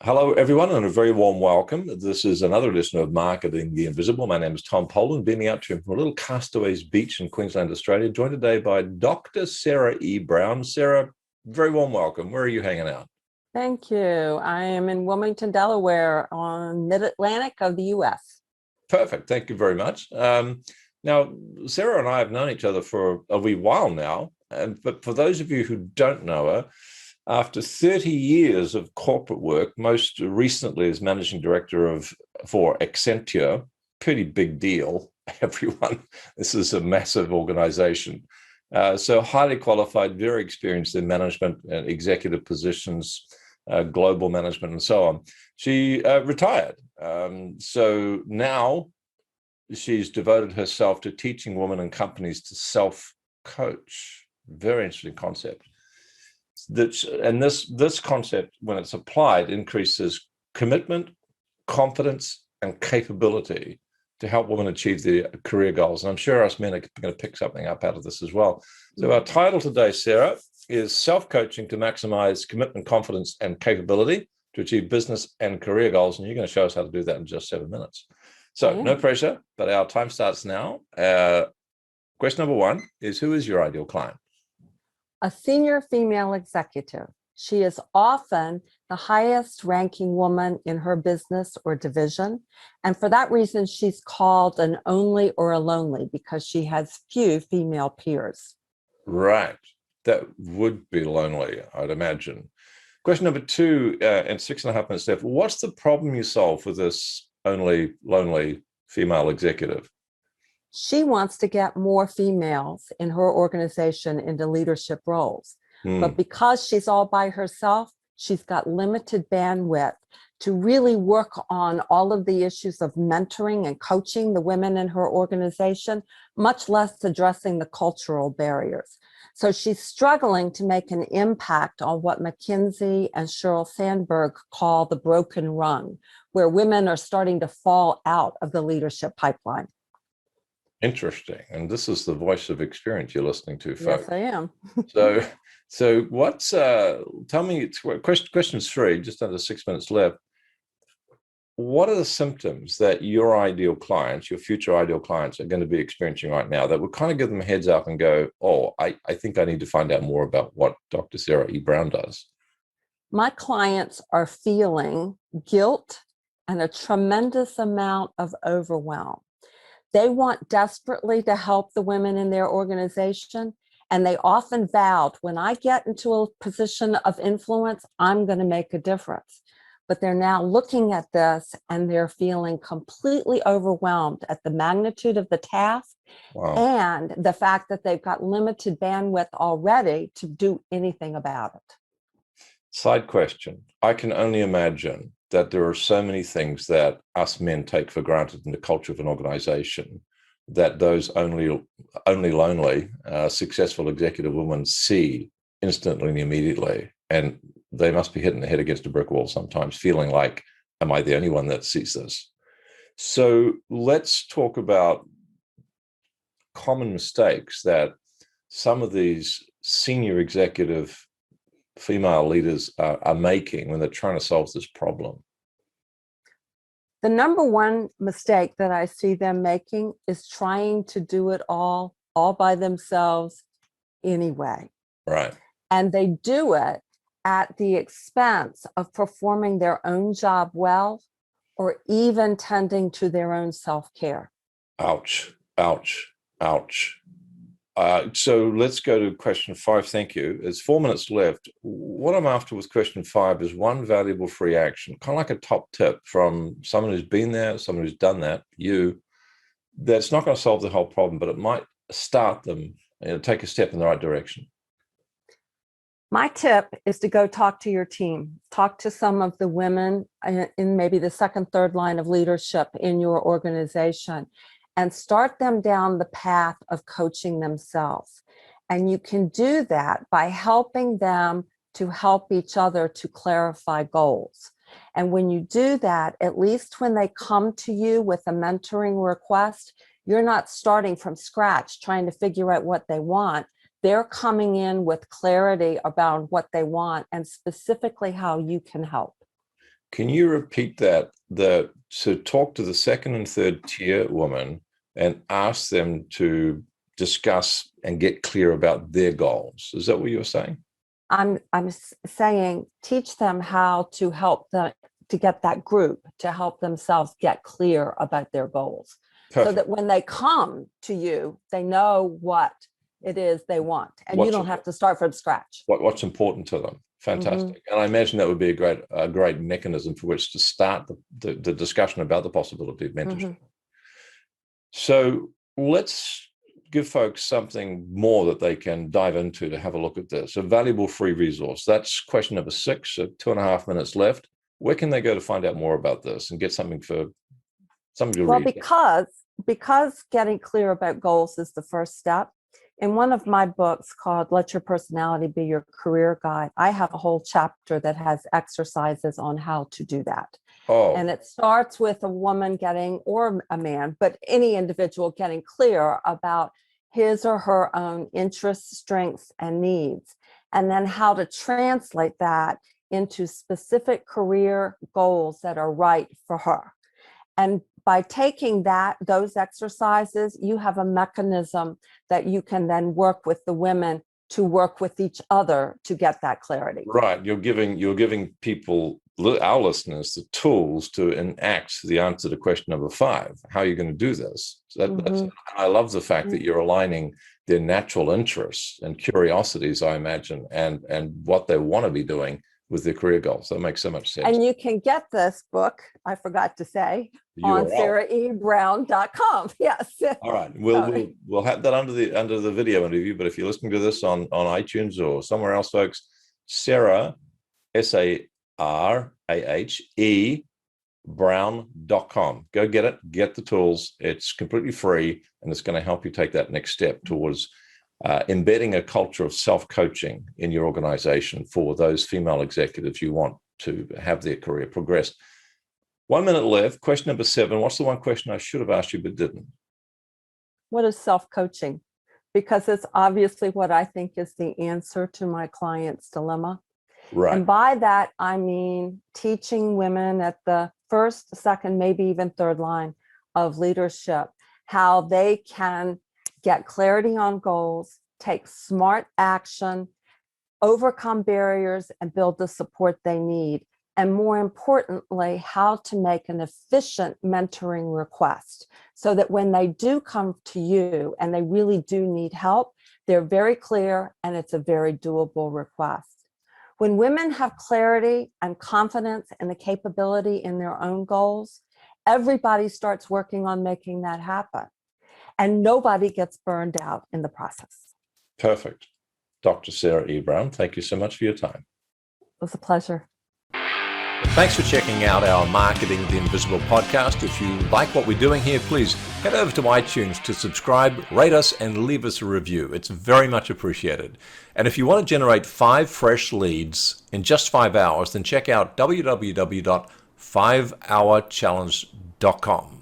Hello, everyone, and a very warm welcome. This is another edition of Marketing the Invisible. My name is Tom Poland, beaming out to you from a little Castaways Beach in Queensland, Australia, joined today by Dr. Sarah E. Brown. Sarah, very warm welcome. Where are you hanging out? Thank you. I am in Wilmington, Delaware, on mid-Atlantic of the U.S. Perfect. Thank you very much. Now, Sarah and I have known each other for a wee while now, but for those of you who don't know her, after 30 years of corporate work, most recently as managing director for Accenture, pretty big deal, everyone. This is a massive organization. So highly qualified, very experienced in management and executive positions, global management, and so on. She retired. So now she's devoted herself to teaching women and companies to self-coach. Very interesting concept. This concept, when it's applied, increases commitment, confidence, and capability to help women achieve their career goals. And I'm sure us men are going to pick something up out of this as well. So our title today, Sarah, is Self-Coaching to Maximize Commitment, Confidence, and Capability to Achieve Business and Career Goals. And you're going to show us how to do that in just 7 minutes. So no pressure, but our time starts now. Question number one is, who is your ideal client? A senior female executive. She is often the highest ranking woman in her business or division. And for that reason, she's called an only or a lonely because she has few female peers. Right. That would be lonely, I'd imagine. Question number two, and 6.5 minutes left. What's the problem you solve for this only lonely female executive? She wants to get more females in her organization into leadership roles. But because she's all by herself, she's got limited bandwidth to really work on all of the issues of mentoring and coaching the women in her organization, much less addressing the cultural barriers. So she's struggling to make an impact on what McKinsey and Sheryl Sandberg call the broken rung, where women are starting to fall out of the leadership pipeline. Interesting. And this is the voice of experience you're listening to, folks. Yes, I am. So what's, tell me, question 3, just under 6 minutes left. What are the symptoms that your ideal clients, your future ideal clients are going to be experiencing right now that would kind of give them a heads up and go, oh, I think I need to find out more about what Dr. Sarah E. Brown does? My clients are feeling guilt and a tremendous amount of overwhelm. They want desperately to help the women in their organization, and they often vowed, when I get into a position of influence, I'm going to make a difference. But they're now looking at this and they're feeling completely overwhelmed at the magnitude of the task. Wow. And the fact that they've got limited bandwidth already to do anything about it. Side question. I can only imagine that there are so many things that us men take for granted in the culture of an organization that those only lonely, successful executive women see instantly and immediately. And they must be hitting the head against a brick wall sometimes, feeling like, am I the only one that sees this? So let's talk about common mistakes that some of these senior executive female leaders are making when they're trying to solve this problem. The number one mistake that I see them making is trying to do it all by themselves anyway. Right. And they do it at the expense of performing their own job well, or even tending to their own self-care. Ouch, ouch, ouch. So let's go to question 5. Thank you. There's 4 minutes left. What I'm after with question 5 is one valuable free action, kind of like a top tip from someone who's been there, someone who's done that, that's not going to solve the whole problem, but it might start them, take a step in the right direction. My tip is to go talk to your team, talk to some of the women in maybe the second, third line of leadership in your organization, and start them down the path of coaching themselves. And you can do that by helping them to help each other to clarify goals. And when you do that, at least when they come to you with a mentoring request, you're not starting from scratch trying to figure out what they want. They're coming in with clarity about what they want and specifically how you can help. Can you repeat that? So talk to the second and third tier woman and ask them to discuss and get clear about their goals. Is that what you're saying? I'm saying teach them how to help them to get that group to help themselves get clear about their goals. Perfect. So that when they come to you, they know what it is they want, and you don't have to start from scratch. What's important to them. Fantastic. And I imagine that would be a great mechanism for which to start the discussion about the possibility of mentorship. So let's give folks something more that they can dive into to have a look at this. A valuable free resource. That's question number 6, so 2.5 minutes left. Where can they go to find out more about this and get something to read? Because getting clear about goals is the first step. In one of my books called Let Your Personality Be Your Career Guide, I have a whole chapter that has exercises on how to do that. Oh. And it starts with a woman getting, or a man, but any individual getting clear about his or her own interests, strengths, and needs, and then how to translate that into specific career goals that are right for her. And by taking those exercises, you have a mechanism that you can then work with the women to work with each other to get that clarity. Right. You're giving people, our listeners, the tools to enact the answer to question number 5. How are you going to do this? So I love the fact that you're aligning their natural interests and curiosities, I imagine, and what they want to be doing with their career goals. That makes so much sense. And you can get this book, I forgot to say, on saraheBrown.com. Yes. All right. We'll have that under the video interview, but if you're listening to this on iTunes or somewhere else, folks, Sarah, SARAHE Brown.com. Go get it, get the tools. It's completely free, and it's going to help you take that next step towards embedding a culture of self-coaching in your organization for those female executives you want to have their career progress. 1 minute left. Question number 7. What's the one question I should have asked you but didn't? What is self-coaching? Because it's obviously what I think is the answer to my client's dilemma. Right. And by that, I mean teaching women at the first, second, maybe even third line of leadership, how they can get clarity on goals, take smart action, overcome barriers, and build the support they need. And more importantly, how to make an efficient mentoring request so that when they do come to you and they really do need help, they're very clear and it's a very doable request. When women have clarity and confidence and the capability in their own goals, everybody starts working on making that happen. And nobody gets burned out in the process. Perfect. Dr. Sarah E. Brown, thank you so much for your time. It was a pleasure. Thanks for checking out our Marketing the Invisible podcast. If you like what we're doing here, please head over to iTunes to subscribe, rate us, and leave us a review. It's very much appreciated. And if you want to generate 5 fresh leads in just 5 hours, then check out www.5hourchallenge.com.